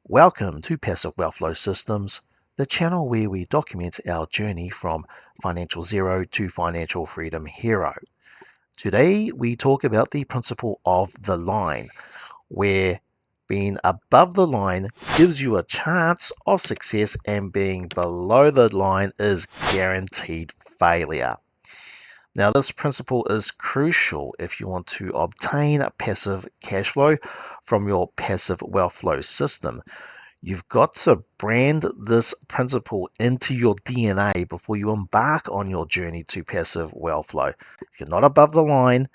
Welcome to Passive Wealth Flow Systems, the channel where we document our journey from financial zero to financial freedom hero. Today, we talk about the principle of the line, where being above the line gives you a chance of success and being below the line is guaranteed failure. Now, this principle is crucial if you want to obtain a passive cash flow from your passive wealth flow system. You've got to brand this principle into your DNA before you embark on your journey to passive wealth flow. If you're not above the line,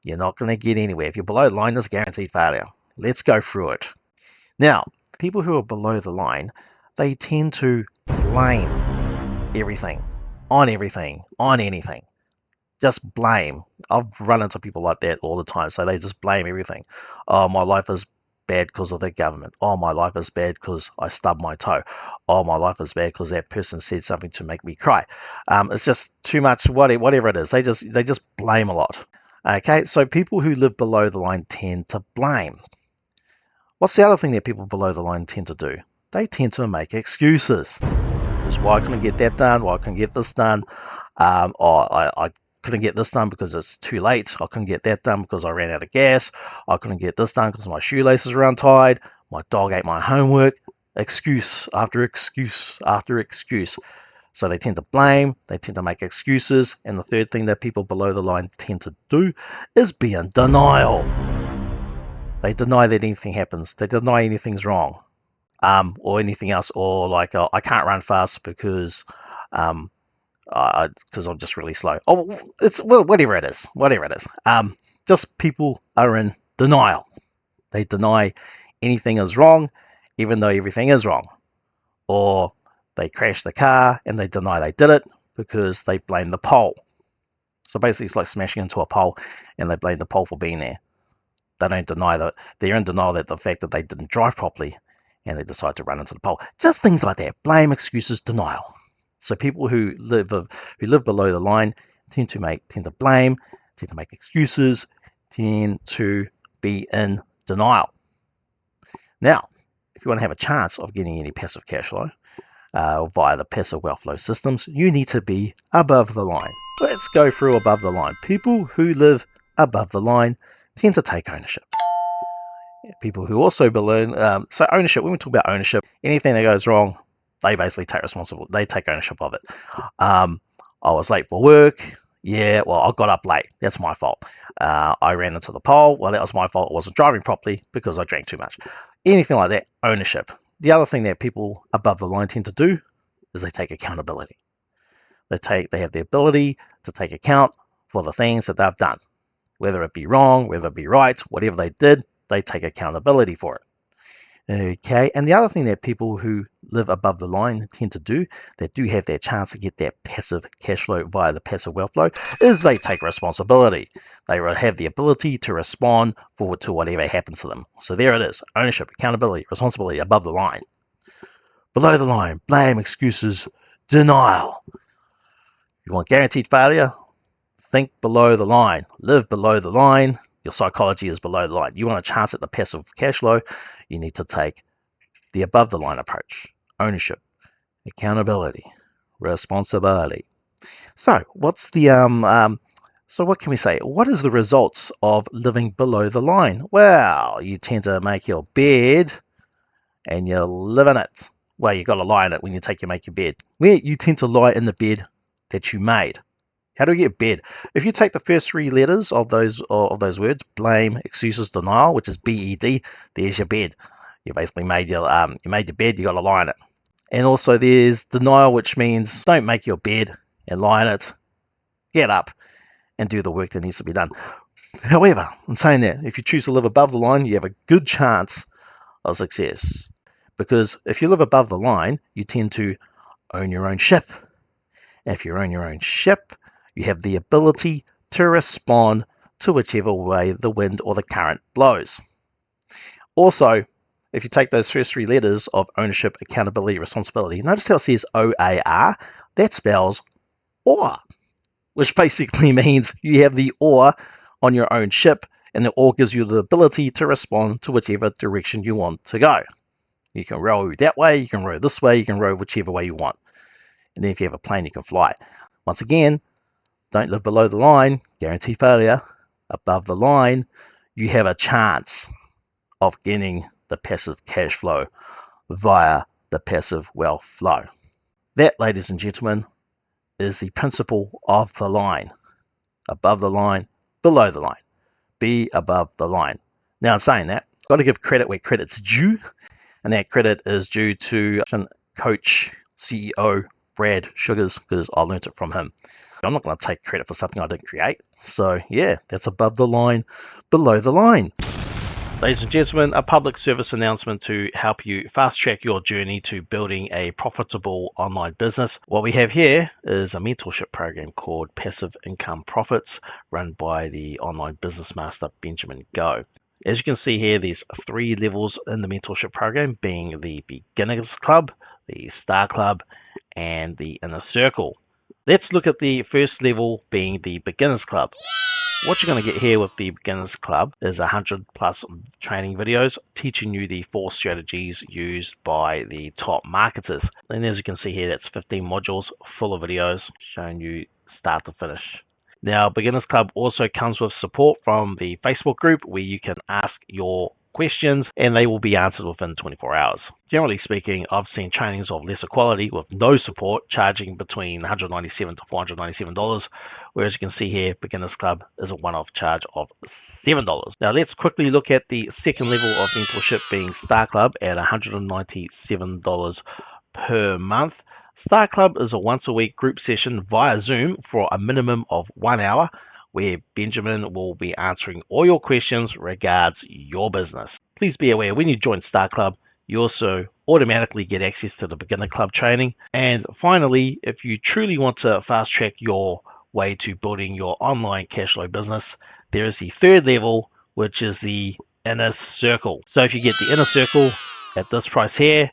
you're not going to get anywhere. If you're below the line, it's guaranteed failure. Let's go through it. Now, people who are below the line, they tend to blame everything, on anything. Just blame. I've run into people like that all the time. So they just blame everything. Oh, my life is bad because of the government. Oh, my life is bad because I stubbed my toe. Oh, my life is bad because that person said something to make me cry. It's just too much. Whatever it is, they just blame a lot. Okay, so people who live below the line tend to blame. What's the other thing that people below the line tend to do? They tend to make excuses. Just why I couldn't get that done? Why I couldn't get this done? I couldn't get this done because it's too late. I couldn't get that done because I ran out of gas. I couldn't get this done because my shoelaces were untied. My dog ate my homework. Excuse after excuse after excuse. So they tend to blame, they tend to make excuses, and the third thing that people below the line tend to do is be in denial. They deny that anything happens. They deny anything's wrong, or anything else, or like I can't run fast because I'm just really slow. Oh, whatever it is. Just people are in denial. They deny anything is wrong, even though everything is wrong. Or they crash the car and they deny they did it because they blame the pole. So basically, it's like smashing into a pole and they blame the pole for being there. They don't deny that. They're in denial that the fact that they didn't drive properly and they decide to run into the pole. Just things like that. Blame, excuses, denial. So people who live below the line tend to blame, tend to make excuses, tend to be in denial. Now, if you want to have a chance of getting any passive cash flow via the passive wealth flow systems, you need to be above the line. Let's go through above the line. People who live above the line tend to take ownership. People who also below, so ownership, when we talk about ownership, anything that goes wrong, they basically take ownership of it. I was late for work. Yeah, well, I got up late. That's my fault. I ran into the pole. Well, that was my fault. I wasn't driving properly because I drank too much. Anything like that, ownership. The other thing that people above the line tend to do is they take accountability. They have the ability to take account for the things that they've done. Whether it be wrong, whether it be right, whatever they did, they take accountability for it. Okay, and the other thing that people who live above the line tend to do, that do have their chance to get that passive cash flow via the passive wealth flow, is they take responsibility. They have the ability to respond forward to whatever happens to them. So there it is, ownership, accountability, responsibility above the line. Below the line, blame, excuses, denial. You want guaranteed failure? Think below the line, live below the line. Your psychology is below the line. You want a chance at the passive cash flow, you need to take the above the line approach. Ownership, accountability, responsibility. So what's the so what can we say? What is the results of living below the line? Well, you tend to make your bed and you live in it. Well, you got to lie in it when you make your bed. Where you tend to lie in the bed that you made. How do we get bed? If you take the first three letters of those words, blame, excuses, denial, which is BED, there's your bed. You basically made your bed, you got to lie in it. And also there's denial, which means don't make your bed and lie in it. Get up and do the work that needs to be done. However, in saying that, if you choose to live above the line, you have a good chance of success. Because if you live above the line, you tend to own your own ship. And if you own your own ship, you have the ability to respond to whichever way the wind or the current blows. Also, if you take those first three letters of ownership, accountability, responsibility, notice how it says OAR. That spells oar, which basically means you have the oar on your own ship, and the oar gives you the ability to respond to whichever direction you want to go. You can row that way, you can row this way, you can row whichever way you want. And then if you have a plane, you can fly. Once again, don't live below the line, guarantee failure. Above the line, you have a chance of getting the passive cash flow via the passive wealth flow. That, ladies and gentlemen, is the principle of the line. Above the line, below the line. Be above the line. Now, in saying that, I've got to give credit where credit's due, and that credit is due to coach, CEO, Brad Sugars, because I learned it from him. I'm not going to take credit for something I didn't create. So yeah, that's above the line, below the line. Ladies and gentlemen, a public service announcement to help you fast track your journey to building a profitable online business. What we have here is a mentorship program called Passive Income Profits, run by the online business master Benjamin Go. As you can see here, there's 3 levels in the mentorship program, being the Beginners Club, the Star Club, and the Inner Circle. Let's look at the first level, being the Beginners Club. What you're going to get here with the Beginners Club is 100 plus training videos teaching you the 4 strategies used by the top marketers. And as you can see here, that's 15 modules full of videos showing you start to finish. Now, Beginners Club also comes with support from the Facebook group where you can ask your questions and they will be answered within 24 hours. Generally speaking, I've seen trainings of lesser quality with no support charging between $197 to $497, whereas you can see here Beginners Club is a one-off charge of $7. Now let's quickly look at the second level of mentorship, being Star Club at $197 per month. Star Club is a once-a-week group session via Zoom for a minimum of 1 hour, where Benjamin will be answering all your questions regards your business. Please be aware, when you join Star Club, you also automatically get access to the Beginner Club training. And finally, if you truly want to fast track your way to building your online cash flow business, there is the third level, which is the Inner Circle. So if you get the Inner Circle at this price here,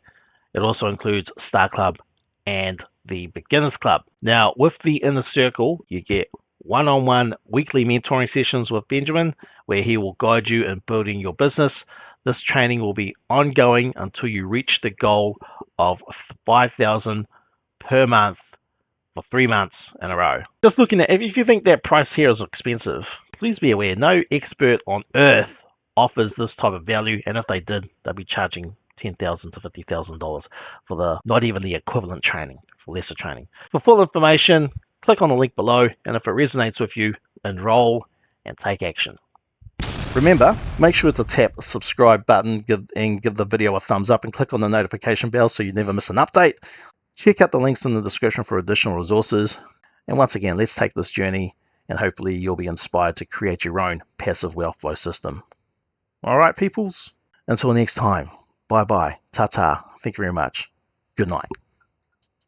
it also includes Star Club and the Beginners Club. Now, with the Inner Circle, you get one-on-one weekly mentoring sessions with Benjamin, where he will guide you in building your business. This training will be ongoing until you reach the goal of $5,000 per month for 3 months in a row. Just looking at, if you think that price here is expensive, please be aware, no expert on earth offers this type of value, and if they did, they'd be charging $10,000 to $50,000 for not even the equivalent training, for lesser training. For full information, click on the link below, and if it resonates with you, enroll and take action. Remember, make sure to tap the subscribe button and give the video a thumbs up and click on the notification bell so you never miss an update. Check out the links in the description for additional resources. And once again, let's take this journey and hopefully you'll be inspired to create your own passive wealth flow system. All right, peoples. Until next time. Bye-bye. Ta-ta. Thank you very much. Good night.